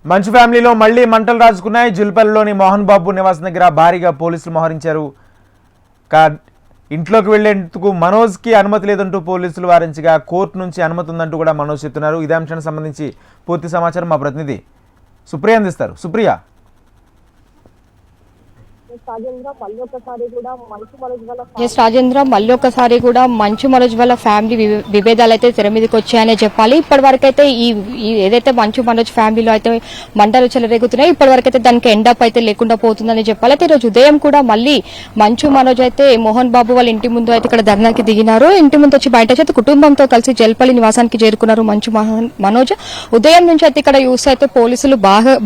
మంచు ఫ్యామిలీలో మళ్లీ మంటలు రాజుకున్నాయి. జుల్పల్లిలోని మోహన్ బాబు నివాసం దగ్గర భారీగా పోలీసులు మోహరించారు. ఇంట్లోకి వెళ్లేందుకు మనోజ్కి అనుమతి లేదంటూ పోలీసులు వారించగా కోర్టు నుంచి అనుమతి ఉందంటూ కూడా మనోజ్ చెప్తున్నారు. ఇదే అంశానికి సంబంధించి పూర్తి సమాచారం మా ప్రతినిధి సుప్రియ అందిస్తారు. సుప్రియ, రాజేంద్ర మళ్ళీ ఒకసారి కూడా మంచు మనోజ్ వాళ్ళ ఫ్యామిలీ విభేదాలు అయితే తెర మీదకి వచ్చాయనే చెప్పాలి. ఇప్పటి వరకు అయితే ఏదైతే మంచు మనోజ్ ఫ్యామిలీలో అయితే మంటలు చెలరేగుతున్నాయి, ఇప్పటి వరకు అయితే దానికి ఎండప్ అయితే లేకుండా పోతుందని చెప్పాలి. అయితే ఈ రోజు ఉదయం కూడా మళ్ళీ మంచు మనోజ్ అయితే మోహన్ బాబు వాళ్ళ ఇంటి ముందు అయితే ఇక్కడ ధర్నాకి దిగినారు. ఇంటి ముందు వచ్చి బయట అయితే కుటుంబంతో కలిసి జల్పల్లి నివాసానికి చేరుకున్నారు మంచు మనోజ్. ఉదయం నుంచి అయితే ఇక్కడ యూస్ అయితే పోలీసులు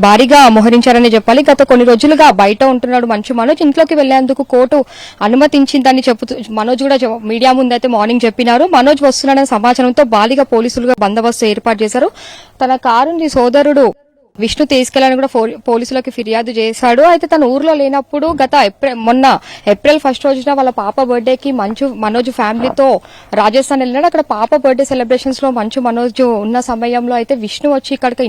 భారీగా మోహరించారని చెప్పాలి. గత కొన్ని రోజులుగా బయట ఉంటున్నాడు మంచు మనోజ్. ఇంట్లోకి వెళ్లేందుకు కోర్టు అనుమతించిందని చెబుతూ మనోజ్ కూడా మీడియా ముందైతే మార్నింగ్ చెప్పినారు. మనోజ్ వస్తున్నాడనే సమాచారంతో భారీగా పోలీసులుగా బందోబస్తు ఏర్పాటు చేశారు. తన కారుని సోదరుడు విష్ణు తీసుకెళ్లాలని కూడా పోలీసులకు ఫిర్యాదు చేశాడు. అయితే తన ఊర్లో లేనప్పుడు మొన్న ఏప్రిల్ 1 రోజున వాళ్ళ పాప బర్త్డేకి మనోజ్ ఫ్యామిలీతో రాజస్థాన్ వెళ్ళినాడు. అక్కడ పాప బర్త్డే సెలబ్రేషన్స్ లో మంచు మనోజ్ ఉన్న సమయంలో అయితే విష్ణు వచ్చి ఇక్కడికి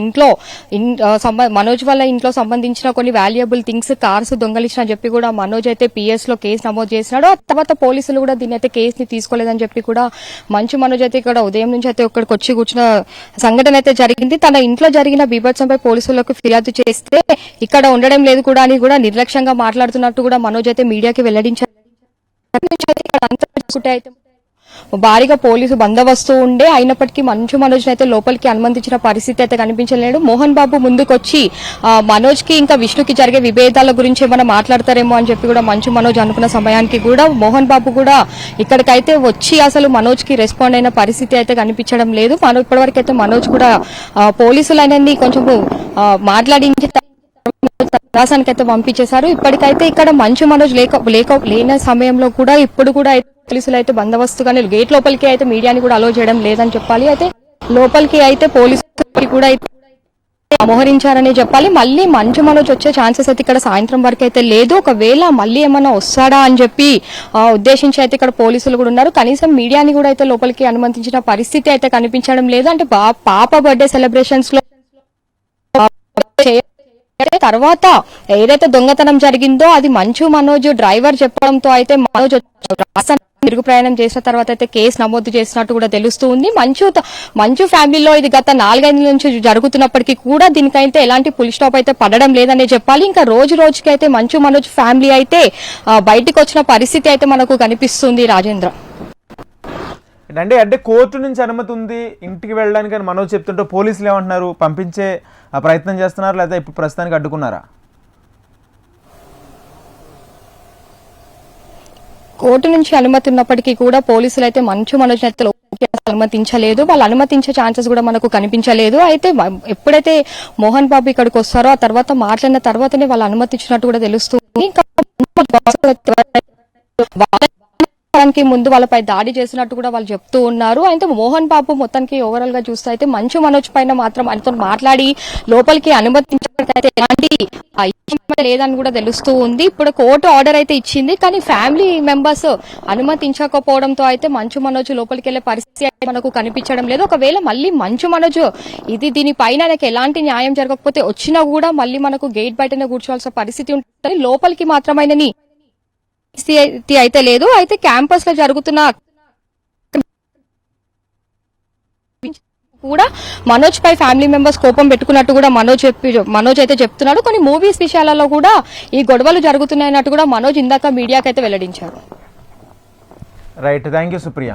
మనోజ్ వాళ్ళ ఇంట్లో సంబంధించిన కొన్ని వాల్యుయబుల్ థింగ్స్, కార్స్ దొంగలించిన చెప్పి కూడా మనోజ్ అయితే పిఎస్ లో కేసు నమోదు చేసినాడు. ఆ తర్వాత పోలీసులు కూడా దీన్ని అయితే కేసుని తీసుకోలేదని చెప్పి కూడా మంచు మనోజ్ అయితే ఇక్కడ ఉదయం నుంచి అయితే ఇక్కడికి వచ్చి కూర్చున్న సంఘటన అయితే జరిగింది. తన ఇంట్లో జరిగిన బీభత్సంపై పోలీసులకు ఫిర్యాదు చేస్తే ఇక్కడ ఉండడం లేదు కూడా అని కూడా నిర్లక్ష్యంగా మాట్లాడుతున్నట్టు కూడా మనోజ్ అయితే మీడియాకి వెల్లడించారు. భారీగా పోలీసు బందోబస్తు ఉండే అయినప్పటికీ మంచు మనోజ్ అయితే లోపలికి అనుమతించిన పరిస్థితి అయితే కనిపించలేదు. మోహన్ బాబు ముందుకొచ్చి మనోజ్ కి ఇంకా విష్ణుకి జరిగే విభేదాల గురించి ఏమైనా మాట్లాడతారేమో అని చెప్పి కూడా మంచు మనోజ్ అనుకున్న సమయానికి కూడా మోహన్ బాబు కూడా ఇక్కడికైతే వచ్చి అసలు మనోజ్ కి రెస్పాండ్ అయిన పరిస్థితి అయితే కనిపించడం లేదు. ఇప్పటివరకు అయితే మనోజ్ కూడా పోలీసులైనన్ని కొంచెం మాట్లాడించి నివాసానికి అయితే పంపించేశారు. ఇప్పటికైతే ఇక్కడ మంచు మనోజ్ లేని సమయంలో కూడా ఇప్పుడు కూడా పోలీసులు అయితే బందోబస్తుగానే గేట్ లోపలికి అయితే మీడియాని కూడా అలో చేయడం లేదని చెప్పాలి. అయితే లోపలికి అయితే పోలీసులు కూడా మోహరించారని చెప్పాలి. మళ్ళీ మంచు మనోజ్ వచ్చే ఛాన్సెస్ అయితే ఇక్కడ సాయంత్రం వరకు అయితే లేదు. ఒకవేళ మళ్ళీ ఏమన్నా వస్తాడా అని చెప్పి ఉద్దేశించి అయితే ఇక్కడ పోలీసులు కూడా ఉన్నారు. కనీసం మీడియాని కూడా అయితే లోపలికి అనుమతించిన పరిస్థితి అయితే కనిపించడం లేదు. అంటే పాప బర్త్డే సెలబ్రేషన్స్ లో తర్వాత ఏదైతే దొంగతనం జరిగిందో అది మంచు మనోజ్ డ్రైవర్ చెప్పడంతో అయితే మనోజ్ తిరుగు ప్రయాణం చేసిన తర్వాత అయితే కేసు నమోదు చేసినట్టు కూడా తెలుస్తుంది. మంచు ఫ్యామిలీలో ఇది గత 4-5 నుంచి జరుగుతున్నప్పటికీ కూడా దీనికైతే ఎలాంటి ఫుల్ స్టాప్ అయితే పడడం లేదనే చెప్పాలి. ఇంకా రోజుకి అయితే మంచు మనోజ్ ఫ్యామిలీ అయితే బయటకు వచ్చిన పరిస్థితి అయితే మనకు కనిపిస్తుంది. రాజేంద్ర, అంటే కోర్టు నుంచి అనుమతి ఉంది ఇంటికి వెళ్ళడానికి అని మనోజ్ చెప్తుంటే పోలీసులు ఏమంటున్నారు? పంపించే ప్రయత్నం చేస్తున్నారు లేదా ఇప్పుడు ప్రస్తుతానికి అడ్డుకున్నారా? కోర్టు నుంచి అనుమతి ఉన్నప్పటికీ కూడా పోలీసులు అయితే మంచు మనోజ్ అనుమతించలేదు. వాళ్ళు అనుమతించే ఛాన్సెస్ కూడా మనకు కనిపించలేదు. అయితే ఎప్పుడైతే మోహన్ బాబు ఇక్కడికి వస్తారో ఆ తర్వాత మాట్లాడిన తర్వాతనే వాళ్ళు అనుమతించినట్టు కూడా తెలుస్తుంది. ముందు వాళ్ళపై దాడి చేసినట్టు కూడా వాళ్ళు చెప్తూ ఉన్నారు. అయితే మోహన్ బాబు మొత్తానికి ఓవరాల్ గా చూస్తే అయితే మంచు మనోజ్ పైన మాత్రం ఆయనతో మాట్లాడి లోపలికి అనుమతించడానికి ఎలాంటి లేదని కూడా తెలుస్తూ ఉంది. ఇప్పుడు కోర్టు ఆర్డర్ అయితే ఇచ్చింది, కానీ ఫ్యామిలీ మెంబర్స్ అనుమతించకపోవడంతో అయితే మంచు మనోజ్ లోపలికి వెళ్లే పరిస్థితి మనకు కనిపించడం లేదు. ఒకవేళ మళ్ళీ మంచు మనోజ్ దీనిపైన ఆయనకు ఎలాంటి న్యాయం జరగకపోతే వచ్చినా కూడా మళ్ళీ మనకు గేట్ బయటనే కూర్చోవాల్సిన పరిస్థితి ఉంటుంది. లోపలికి మాత్రమైనని అయితే లేదు. అయితే క్యాంపస్ లో జరుగుతున్న కూడా మనోజ్ పై ఫ్యామిలీ మెంబర్స్ కోపం పెట్టుకున్నట్టు కూడా మనోజ్ అయితే చెప్తున్నాడు. కొన్ని మూవీస్ విషయాలలో కూడా ఈ గొడవలు జరుగుతున్నాయన్నట్టు కూడా మనోజ్ ఇందాక మీడియాకి అయితే వెల్లడించారు. Right, thank you Supriya.